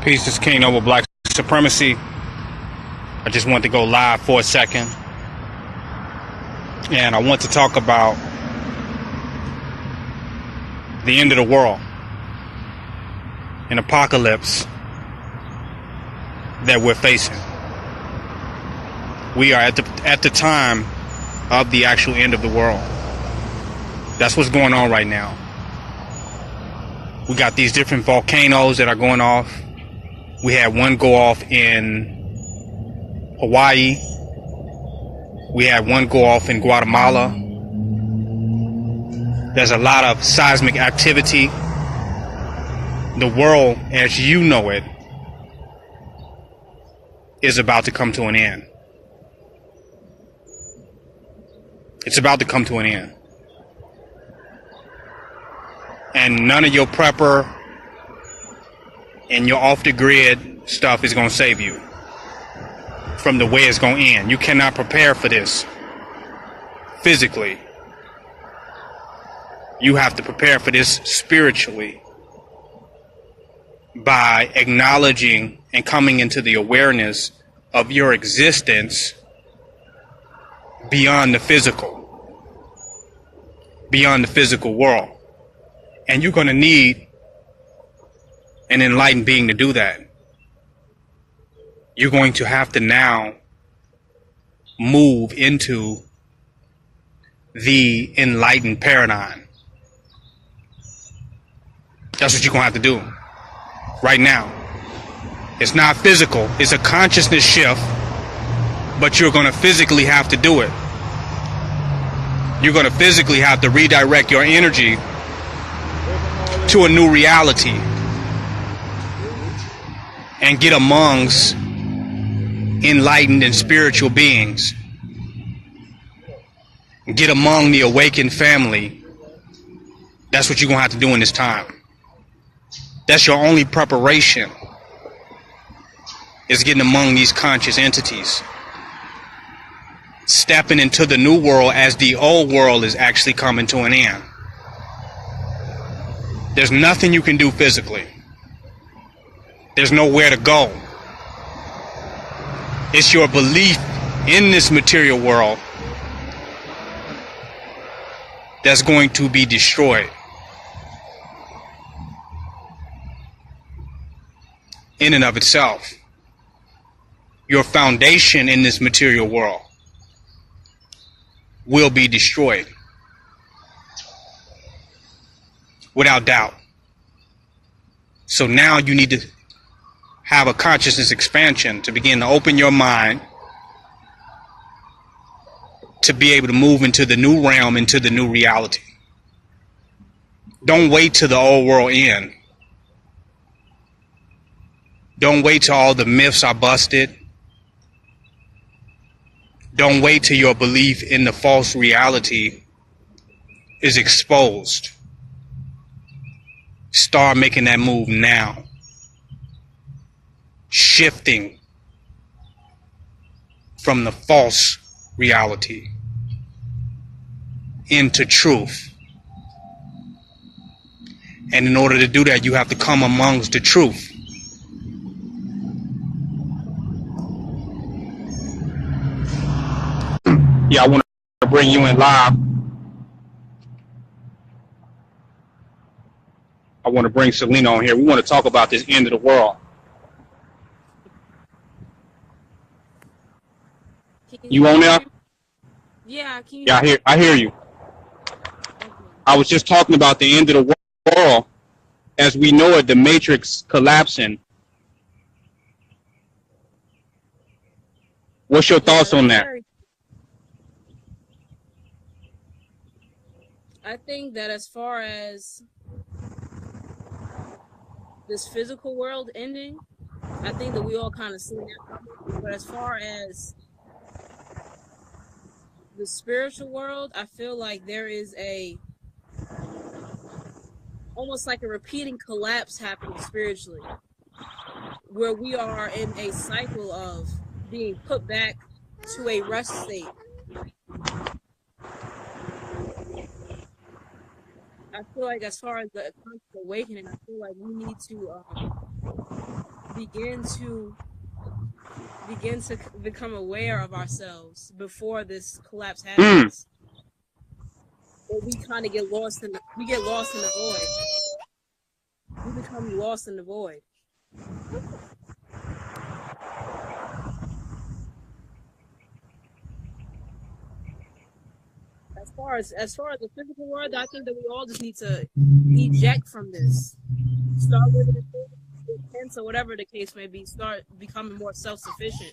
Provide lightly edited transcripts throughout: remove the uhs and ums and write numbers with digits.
Peace, this is King Noble Black Supremacy. I just want to go live for a second. And I want to talk about the end of the world, an apocalypse that we're facing. We are at the time of the actual end of the world. That's what's going on right now. We got these different volcanoes that are going off. We had one go off in Hawaii. We had one go off in Guatemala. There's a lot of seismic activity. The world, as you know it, is about to come to an end. It's about to come to an end. And none of your prepper and your off-the-grid stuff is going to save you from the way it's going to end. You cannot prepare for this physically. You have to prepare for this spiritually by acknowledging and coming into the awareness of your existence beyond the physical world. And you're going to need an enlightened being to do that. You're going to have to now move into the enlightened paradigm. That's what you're going to have to do right now. It's not physical. It's a consciousness shift, but you're going to physically have to do it. You're going to physically have to redirect your energy to a new reality and get amongst enlightened and spiritual beings. Get among the awakened family. That's what you're going to have to do in this time. That's your only preparation, is getting among these conscious entities. Stepping into the new world as the old world is actually coming to an end. There's nothing you can do physically. There's nowhere to go. It's your belief in this material world that's going to be destroyed. In and of itself. Your foundation in this material world will be destroyed. Without doubt. So now you need to have a consciousness expansion to begin to open your mind to be able to move into the new realm, into the new reality. Don't wait till the old world ends. Don't wait till all the myths are busted. Don't wait till your belief in the false reality is exposed. Start making that move now. Shifting from the false reality into truth. And in order to do that, you have to come amongst the truth. Yeah, I want to bring you in live. I want to bring Selena on here. We want to talk about this end of the world. You on there? Yeah, can you yeah, I hear you. I was just talking about the end of the world as we know it, the matrix collapsing. What's your thoughts on that? I think that as far as this physical world ending, I think that we all kind of see that. But as far as the spiritual world, I feel like there is almost like a repeating collapse happening spiritually, where we are in a cycle of being put back to a rest state. I feel like as far as the conscious awakening, I feel like we need to begin to become aware of ourselves before this collapse happens. Or we kind of get lost in the void. We become lost in the void. As far as the physical world, I think that we all just need to eject from this. Start living in tents or whatever the case may be. Start becoming more self-sufficient.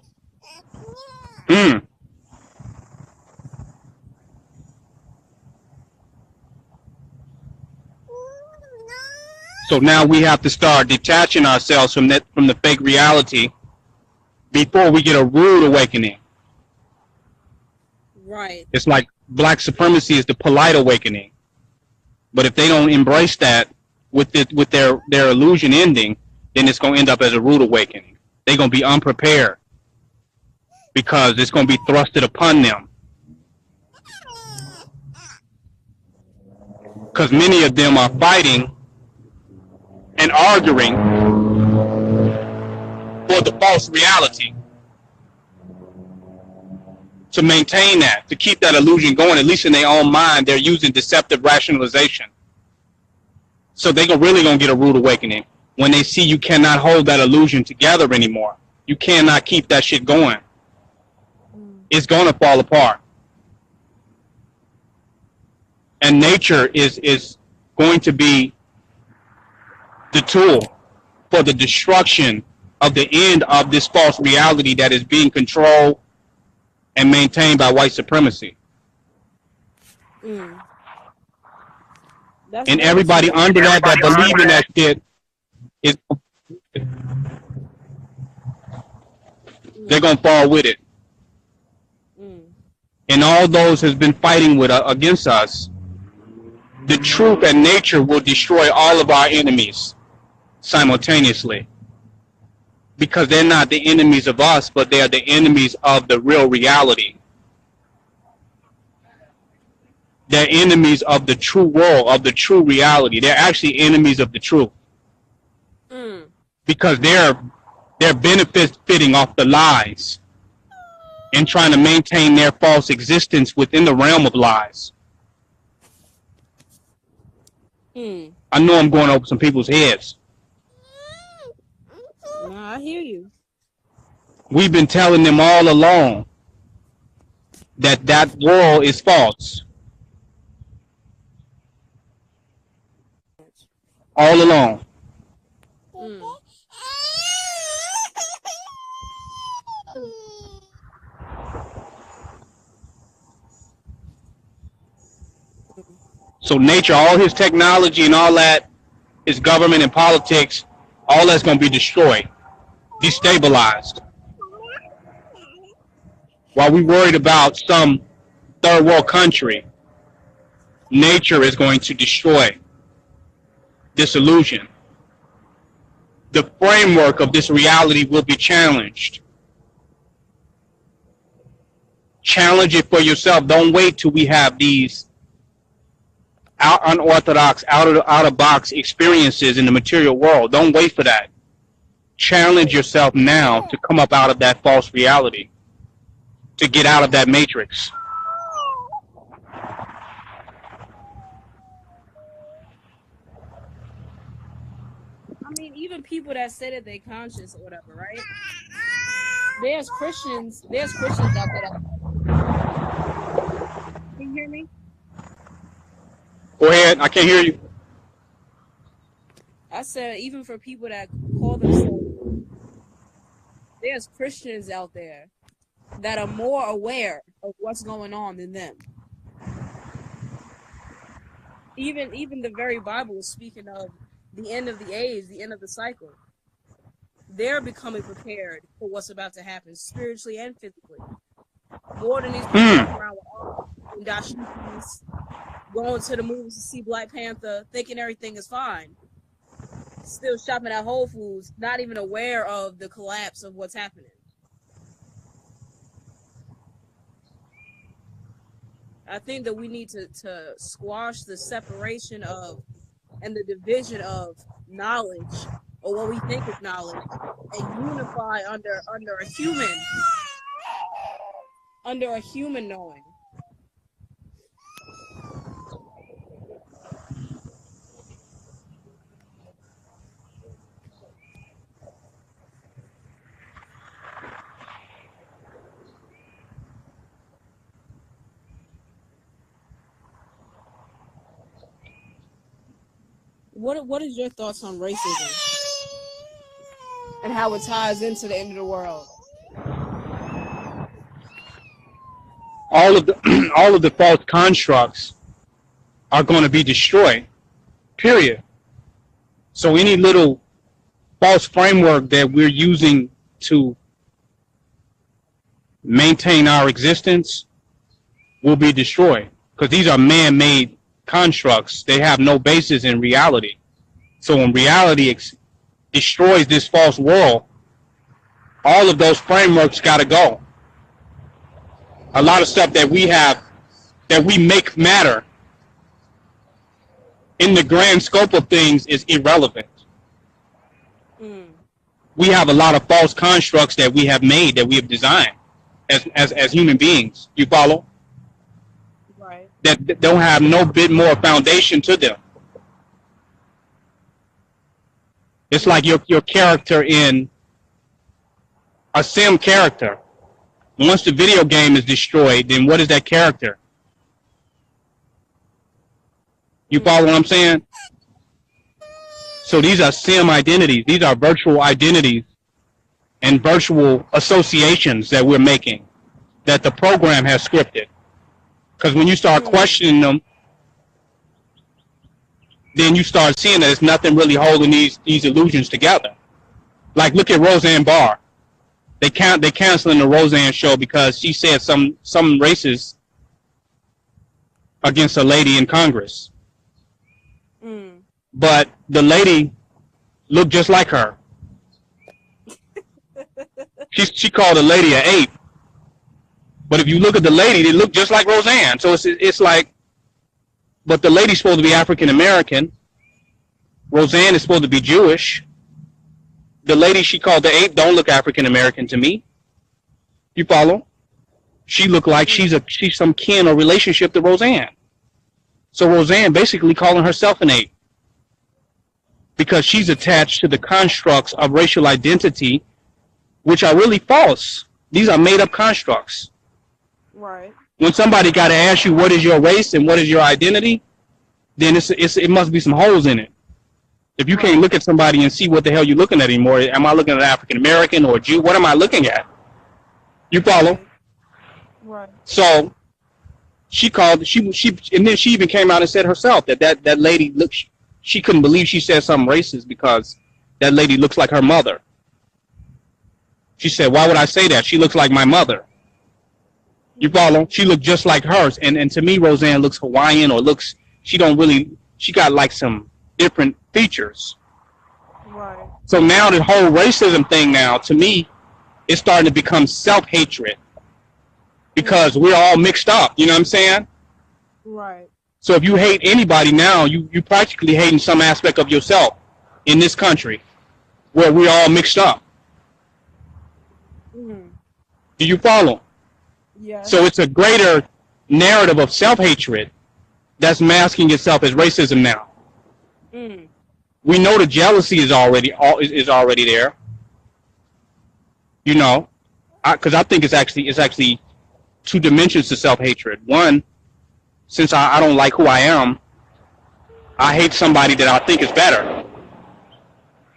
So now we have to start detaching ourselves from the fake reality before we get a rude awakening. Right. It's like black supremacy is the polite awakening. But if they don't embrace that with their illusion ending, then it's going to end up as a rude awakening. They're going to be unprepared because it's going to be thrusted upon them. Because many of them are fighting and arguing for the false reality. To maintain that, to keep that illusion going, at least in their own mind, they're using deceptive rationalization. So they're really going to get a rude awakening when they see you cannot hold that illusion together anymore. You cannot keep that shit going. It's going to fall apart. And nature is going to be the tool for the destruction of the end of this false reality that is being controlled and maintained by white supremacy. And everybody under that believe in that shit is they're gonna fall with it. And all those has been fighting with against us. The truth and nature will destroy all of our enemies simultaneously, because they're not the enemies of us, but they are the enemies of the real reality. They're enemies of the true world, of the true reality. They're actually enemies of the truth. Because they're benefiting off the lies and trying to maintain their false existence within the realm of lies. I know I'm going over some people's heads. No, I hear you. We've been telling them all along that that world is false. All along. So nature, all his technology and all that, his government and politics, all that's going to be destroyed, destabilized. While we worried about some third world country, nature is going to destroy this illusion. The framework of this reality will be challenged. Challenge it for yourself. Don't wait till we have these unorthodox, out-of-box experiences in the material world. Don't wait for that. Challenge yourself now to come up out of that false reality, to get out of that matrix. I mean, even people that say that they're conscious or whatever, right? There's Christians out there. Can you hear me? Go ahead. I can't hear you. I said, even for people that call themselves, there's Christians out there that are more aware of what's going on than them. Even the very Bible is speaking of the end of the age, the end of the cycle. They're becoming prepared for what's about to happen, spiritually and physically. More than these people around with all dashikis, going to the movies to see Black Panther, thinking everything is fine. Still shopping at Whole Foods, not even aware of the collapse of what's happening. I think that we need to squash the separation of and the division of knowledge or what we think is knowledge, and unify under a human knowing. What is your thoughts on racism and how it ties into the end of the world? All of the false constructs are going to be destroyed. Period. So any little false framework that we're using to maintain our existence will be destroyed, because these are man-made constructs. They have no basis in reality. So when reality destroys this false world, all of those frameworks got to go. A lot of stuff that we have, that we make matter in the grand scope of things, is irrelevant. We have a lot of false constructs that we have made, that we have designed as human beings. You follow? Right. That don't have no bit more foundation to them. It's like your character in a sim character. Once the video game is destroyed, then what is that character? You follow what I'm saying? So these are sim identities. These are virtual identities and virtual associations that we're making, that the program has scripted. Because when you start questioning them, then you start seeing that there's nothing really holding these illusions together. Like, look at Roseanne Barr. They canceling the Roseanne show because she said some racist against a lady in Congress. But the lady looked just like her. She called the lady an ape. But if you look at the lady, they look just like Roseanne. So it's like, but the lady's supposed to be African American. Roseanne is supposed to be Jewish. The lady she called the ape don't look African American to me. You follow? She looked like she's some kin or relationship to Roseanne. So Roseanne basically calling herself an ape, because she's attached to the constructs of racial identity, which are really false. These are made up constructs. Right. When somebody got to ask you what is your race and what is your identity, then it must be some holes in it. If you can't look at somebody and see what the hell you're looking at anymore, am I looking at African American or Jew? What am I looking at? You follow? Right. So she called, and then she even came out and said herself that lady looked, she couldn't believe she said something racist because that lady looks like her mother. She said, why would I say that? She looks like my mother. You follow? She looked just like hers. And to me, Roseanne looks Hawaiian, or she got like some different features. Right. So now the whole racism thing now, to me, is starting to become self-hatred, because we're all mixed up. You know what I'm saying? Right. So if you hate anybody now, you practically hating some aspect of yourself in this country where we're all mixed up. Do you follow? Yeah. So it's a greater narrative of self-hatred that's masking itself as racism now. We know the jealousy is already there. You know, because I think it's actually two dimensions to self-hatred. One, since I don't like who I am, I hate somebody that I think is better.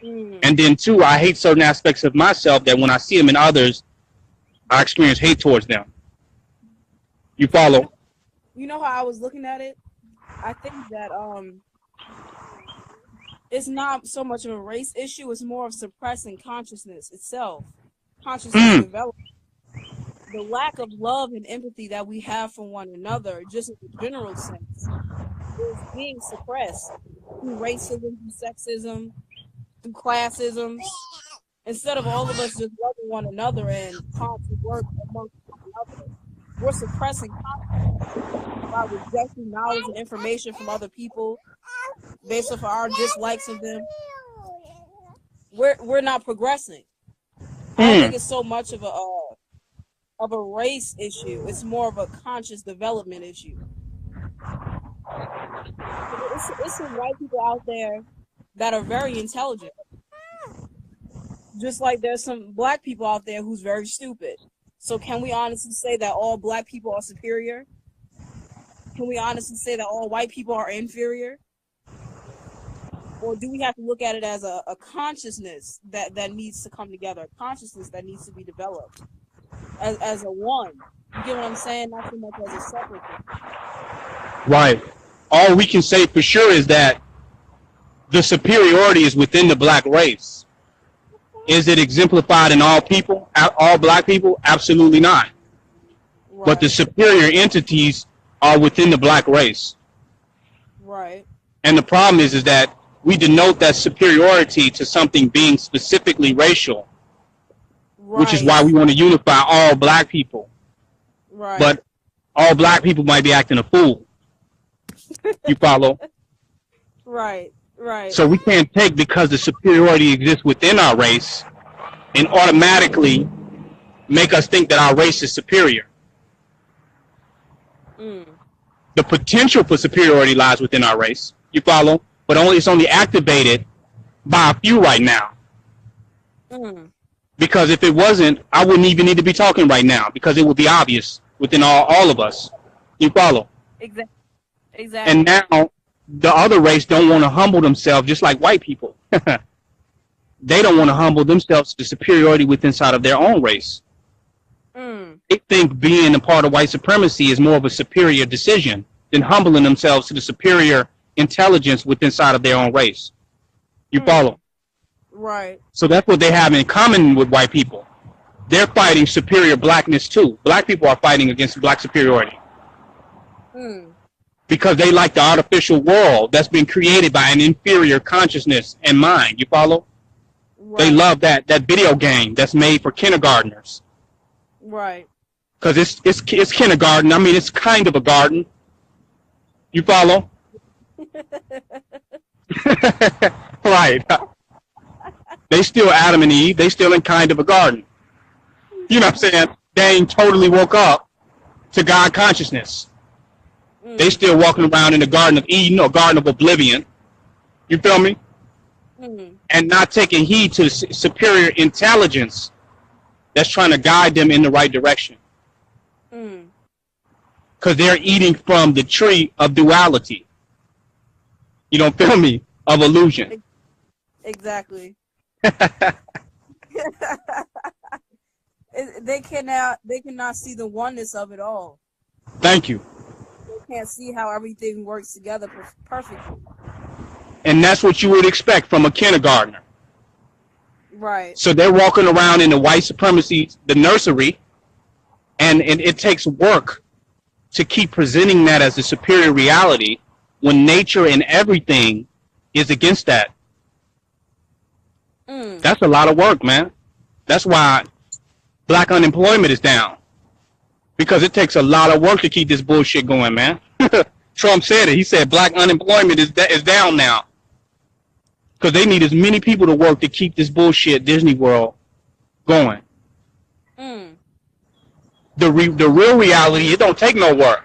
And then two, I hate certain aspects of myself that when I see them in others, I experience hate towards them. You follow? You know how I was looking at it? I think that it's not so much of a race issue, it's more of suppressing consciousness itself. Consciousness development. The lack of love and empathy that we have for one another, just in a general sense, is being suppressed through racism, through sexism, through classism. Instead of all of us just loving one another and constant work amongst one another, we're suppressing consciousness by rejecting knowledge and information from other people based off of our dislikes of them. we're not progressing. I don't think it's so much of a race issue. It's more of a conscious development issue. It's some white people out there that are very intelligent. Just like there's some black people out there who's very stupid. So can we honestly say that all black people are superior? Can we honestly say that all white people are inferior? Or do we have to look at it as a consciousness that needs to come together, a consciousness that needs to be developed as a one? You get what I'm saying? Not so much as a separate thing. Right. All we can say for sure is that the superiority is within the black race. Is it exemplified in all people, all black people? Absolutely not. Right. But the superior entities are within the black race. Right. And the problem is that we denote that superiority to something being specifically racial, right, which is why we want to unify all black people. Right. But all black people might be acting a fool. You follow? Right, right. So we can't take because the superiority exists within our race and automatically make us think that our race is superior. The potential for superiority lies within our race. You follow? But it's only activated by a few right now. Because if it wasn't, I wouldn't even need to be talking right now because it would be obvious within all of us. You follow? Exactly. And now the other race don't want to humble themselves just like white people. They don't want to humble themselves to superiority within inside of their own race. They think being a part of white supremacy is more of a superior decision than humbling themselves to the superior intelligence within inside of their own race. You follow? Right. So that's what they have in common with white people. They're fighting superior blackness too. Black people are fighting against black superiority. Because they like the artificial world that's been created by an inferior consciousness and mind. You follow? Right. They love that video game that's made for kindergartners. Right. Because it's kindergarten. I mean, it's kind of a garden. You follow? Right. They still Adam and Eve. They still in kind of a garden. You know what I'm saying? They ain't totally woke up to God consciousness. They still walking around in the Garden of Eden or Garden of Oblivion. You feel me? And not taking heed to the superior intelligence that's trying to guide them in the right direction. Because they're eating from the tree of duality. You don't feel me? Of illusion. Exactly. They cannot see the oneness of it all. Thank you. They can't see how everything works together perfectly. And that's what you would expect from a kindergartner. Right. So they're walking around in the white supremacy, the nursery, and it takes work to keep presenting that as a superior reality when nature and everything is against that. That's a lot of work, man. That's why black unemployment is down. Because it takes a lot of work to keep this bullshit going, man. Trump said it. He said black unemployment is down now. Because they need as many people to work to keep this bullshit Disney World going. The real reality, it don't take no work.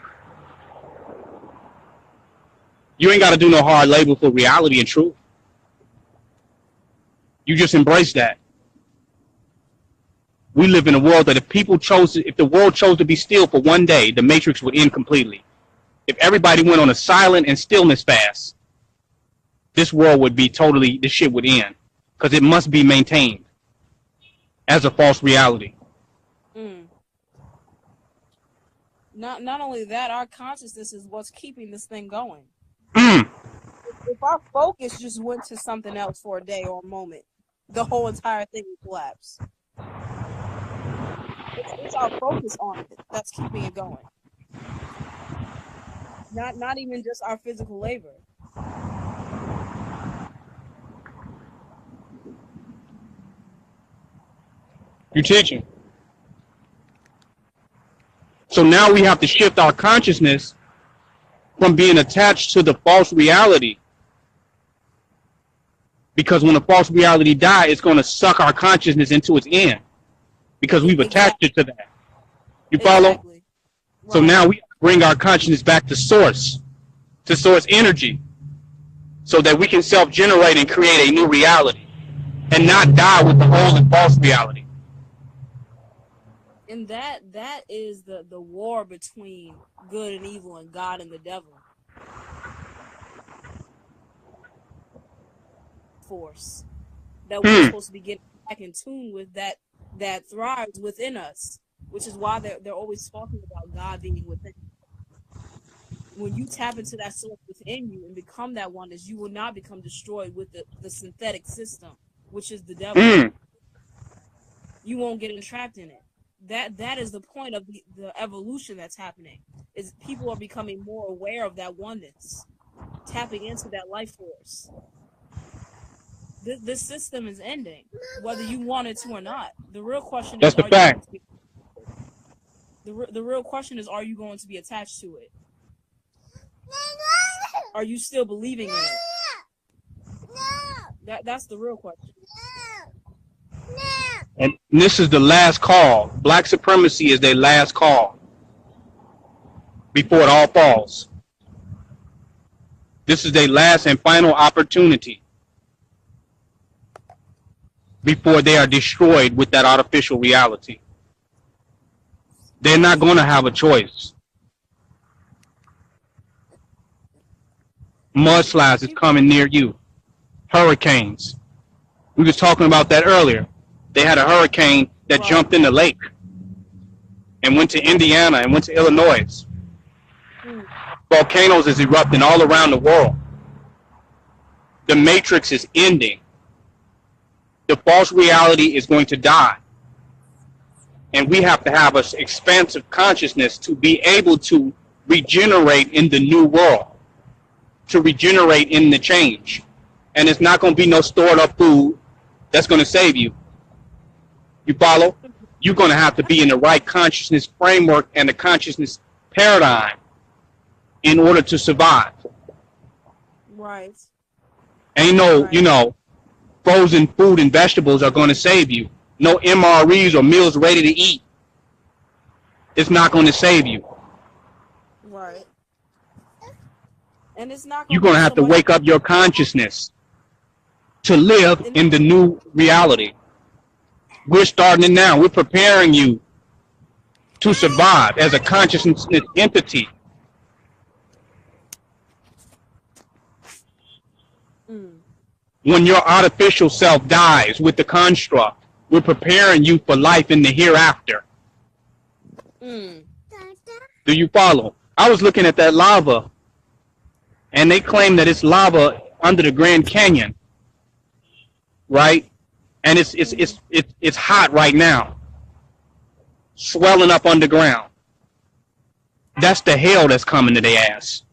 You ain't got to do no hard labor for reality and truth. You just embrace that. We live in a world that if the world chose to be still for one day, the matrix would end completely. If everybody went on a silent and stillness fast, this world would be this shit would end. Because it must be maintained as a false reality. Not only that, our consciousness is what's keeping this thing going. If our focus just went to something else for a day or a moment, the whole entire thing would collapse. It's our focus on it that's keeping it going. Not even just our physical labor. You're teaching. So now we have to shift our consciousness from being attached to the false reality Because when a false reality dies, it's going to suck our consciousness into its end. Because we've attached it to that. You follow? Exactly. Right. So now we bring our consciousness back to source energy, so that we can self-generate and create a new reality and not die with the old and false reality. And that is the war between good and evil and God and the devil. Force that we're supposed to be getting back in tune with, that thrives within us, which is why they're always talking about God being within. When you tap into that source within you and become that oneness, you will not become destroyed with the synthetic system, which is the devil. You won't get entrapped in it. That is the point of the evolution that's happening, is people are becoming more aware of that oneness, tapping into that life force. This system is ending, whether you want it to or not. The real question is, that's the fact. The real question is, are you going to be attached to it? Are you still believing in it? That's the real question. And this is the last call. Black supremacy is their last call before it all falls. This is their last and final opportunity before they are destroyed with that artificial reality. They're not going to have a choice. Mudslides is coming near you. Hurricanes. We was talking about that earlier. They had a hurricane that jumped in the lake and went to Indiana and went to Illinois. Volcanoes is erupting all around the world. The matrix is ending. The false reality is going to die. And we have to have an expansive consciousness to be able to regenerate in the new world, to regenerate in the change. And it's not going to be no stored up food that's going to save you. You follow? You're going to have to be in the right consciousness framework and the consciousness paradigm in order to survive. Right. Ain't no, frozen food and vegetables are going to save you. No MREs or meals ready to eat. It's not going to save you. Right. And it's not. You're going to have to wake up your consciousness to live in the new reality. We're starting it now. We're preparing you to survive as a consciousness entity. When your artificial self dies with the construct, we're preparing you for life in the hereafter. Do you follow? I was looking at that lava, and they claim that it's lava under the Grand Canyon, right? And it's hot right now, swelling up underground. That's the hell that's coming to their ass.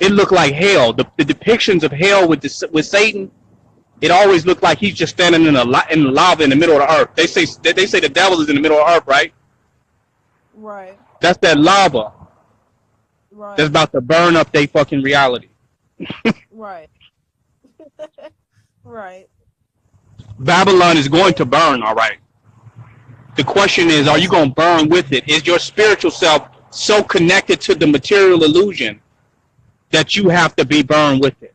It looked like hell. The depictions of hell with Satan, it always looked like he's just standing in the lava in the middle of the earth. They say the devil is in the middle of the earth, right? Right. That's that lava. Right. That's about to burn up their fucking reality. Right. Right. Babylon is going to burn, all right. The question is, are you going to burn with it? Is your spiritual self so connected to the material illusion that you have to be burned with it?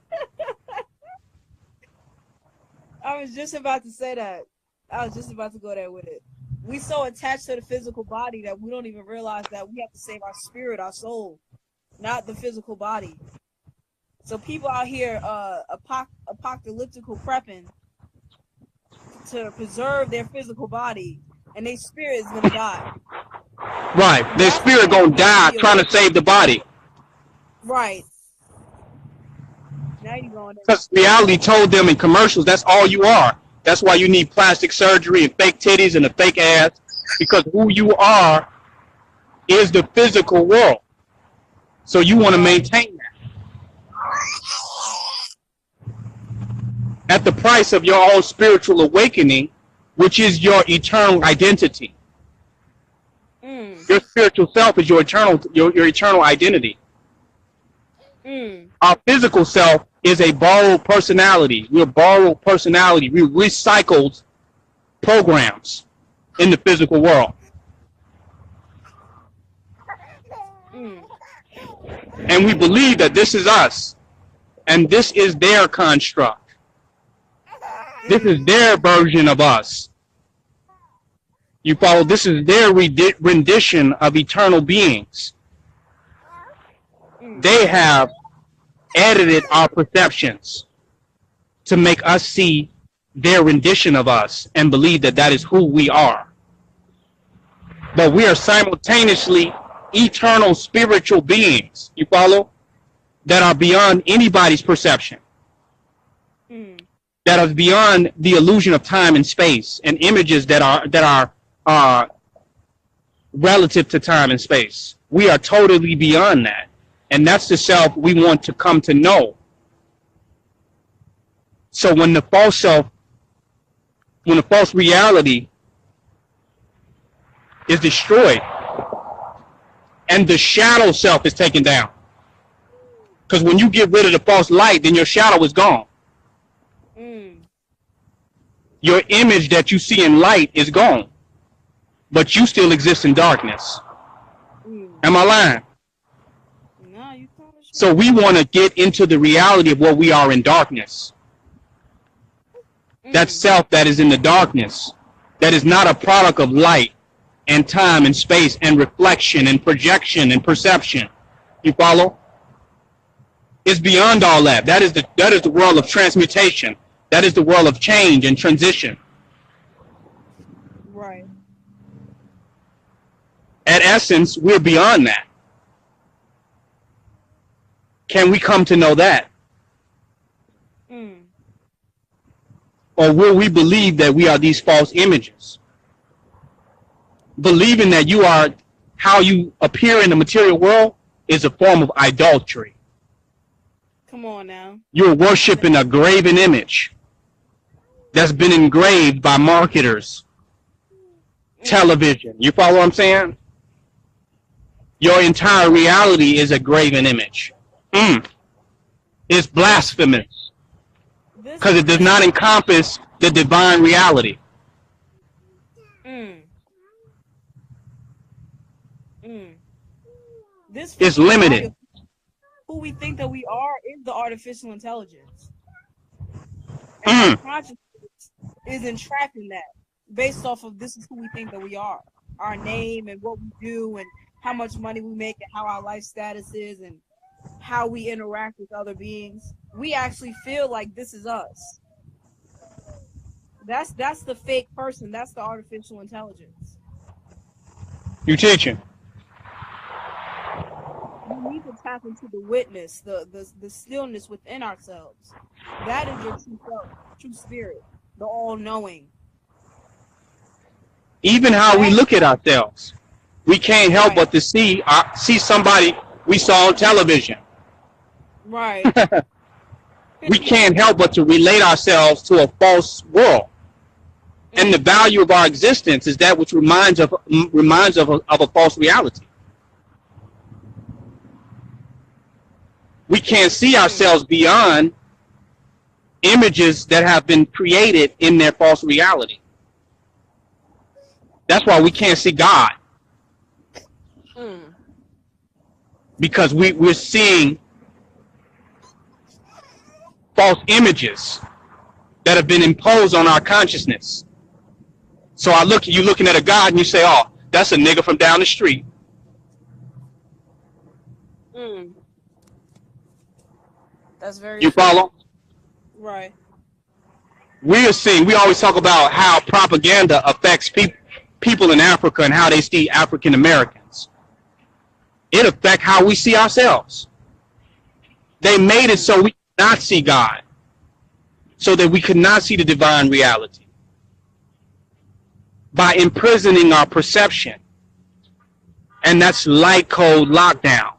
I was just about to say that. I was just about to go there with it. We so attached to the physical body that we don't even realize that we have to save our spirit, our soul, not the physical body. So people out here apocalyptical prepping to preserve their physical body, and their spirit is going to die. Right. Their spirit going to die trying to save the body. Right. Now you're going there. Because reality told them in commercials, that's all you are. That's why you need plastic surgery and fake titties and a fake ass, because who you are is the physical world. So you want to maintain that at the price of your own spiritual awakening, which is your eternal identity. Your spiritual self is your eternal identity. Our physical self is a borrowed personality. We're borrowed personality. We recycled programs in the physical world. And we believe that this is us. And this is their construct. This is their version of us. You follow? This is their rendition of eternal beings. They have edited our perceptions to make us see their rendition of us and believe that that is who we are. But we are simultaneously eternal spiritual beings, you follow, that are beyond anybody's perception, that are beyond the illusion of time and space and images that are relative to time and space. We are totally beyond that. And that's the self we want to come to know. So when the false self, when the false reality is destroyed and the shadow self is taken down, because when you get rid of the false light, then your shadow is gone. Your image that you see in light is gone, but you still exist in darkness. Am I lying? So we want to get into the reality of what we are in darkness. That self that is in the darkness, that is not a product of light and time and space and reflection and projection and perception. You follow? It's beyond all that. That is the world of transmutation. That is the world of change and transition. Right. At essence, we're beyond that. Can we come to know that? Or will we believe that we are these false images? Believing that you are how you appear in the material world is a form of idolatry. Come on now. You're worshiping a graven image that's been engraved by marketers, television. You follow what I'm saying? Your entire reality is a graven image. It's blasphemous because it does not encompass the divine reality. This is limited. Who we think that we are is the artificial intelligence. And our consciousness is entrapping that based off of this is who we think that we are. Our name and what we do and how much money we make and how our life status is and how we interact with other beings. We actually feel like this is us. That's the fake person. That's the artificial intelligence. You teaching? We need to tap into the witness, the stillness within ourselves. That is your true self, true spirit, the all-knowing. Even how we look at ourselves, we can't help but to see somebody we saw on television. Right. We can't help but to relate ourselves to a false world. And the value of our existence is that which reminds of a false reality. We can't see ourselves beyond images that have been created in their false reality. That's why we can't see God. Because we're seeing false images that have been imposed on our consciousness. So you're looking at a God and you say, oh, that's a nigga from down the street. That's very You follow? Right. We always talk about how propaganda affects people in Africa and how they see African Americans. It affects how we see ourselves. They made it so we could not see God, so that we could not see the divine reality. By imprisoning our perception. And that's light code lockdown.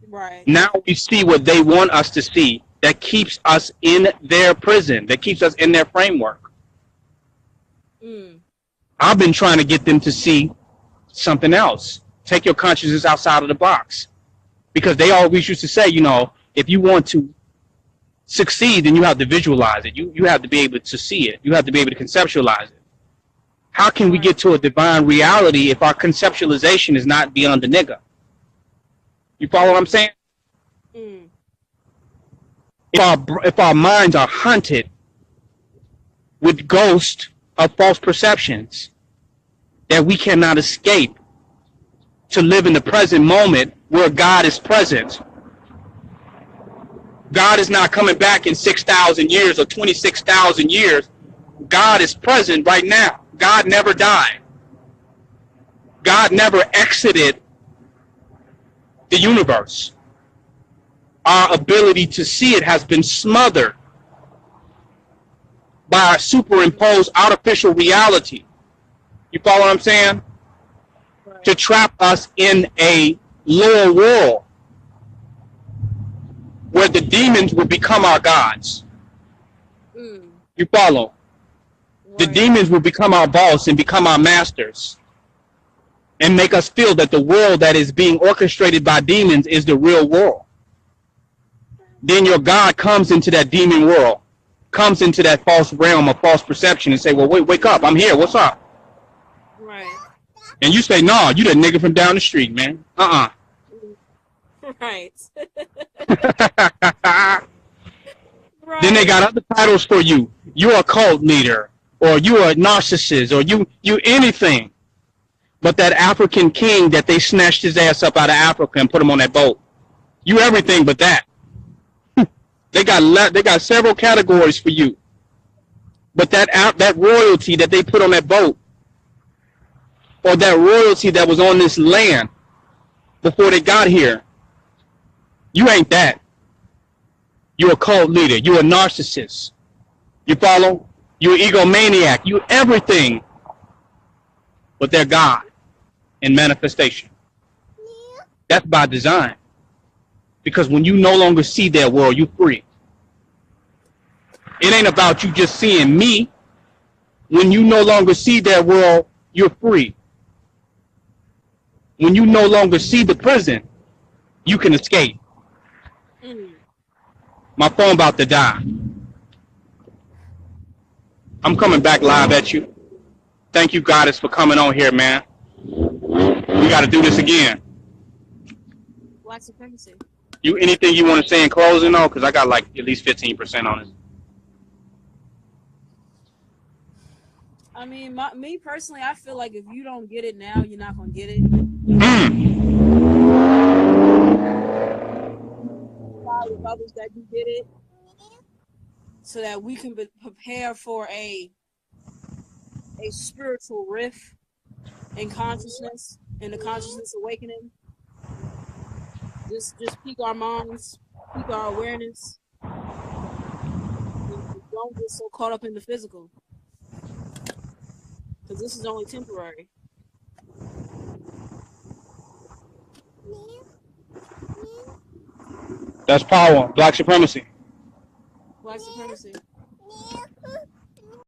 Right. Now we see what they want us to see that keeps us in their prison, that keeps us in their framework. I've been trying to get them to see something else. Take your consciousness outside of the box. Because they always used to say, if you want to succeed, then you have to visualize it. You have to be able to see it. You have to be able to conceptualize it. How can we get to a divine reality if our conceptualization is not beyond the nigga? You follow what I'm saying? Mm. If our minds are hunted with ghosts of false perceptions that we cannot escape to live in the present moment where God is present. God is not coming back in 6,000 years or 26,000 years. God is present right now. God never died. God never exited the universe. Our ability to see it has been smothered by a superimposed artificial reality. You follow what I'm saying? Right. To trap us in a lower world where the demons will become our gods. Mm. You follow? Right. The demons will become our boss and become our masters and make us feel that the world that is being orchestrated by demons is the real world. Then your God comes into that demon world, comes into that false realm of false perception and say, well, wake up. I'm here. What's up? Right. And you say, no, you the nigga from down the street, man. Right. Right. Then they got other titles for you. You're a cult leader, or you're a narcissist, or you anything. But that African king that they snatched his ass up out of Africa and put him on that boat. You everything but that. They got several categories for you. But that royalty that they put on that boat, or that royalty that was on this land before they got here, you ain't that. You're a cult leader. You're a narcissist. You follow? You're an egomaniac. You're everything but they're God in manifestation. That's by design. Because when you no longer see their world, you're free. It ain't about you just seeing me. When you no longer see their world, you're free. When you no longer see the prison, you can escape. Mm. My phone about to die. I'm coming back live at you. Thank you, Goddess, for coming on here, man. We got to do this again. White supremacy. Anything you want to say in closing, though? Because I got like at least 15% on it. I mean, me personally, I feel like if you don't get it now, you're not going to get it. With others that do get it, so that we can prepare for a spiritual rift in consciousness, in the consciousness awakening. Just peak our minds, peak our awareness, and don't get so caught up in the physical, because this is only temporary. That's power. Black supremacy. Black supremacy.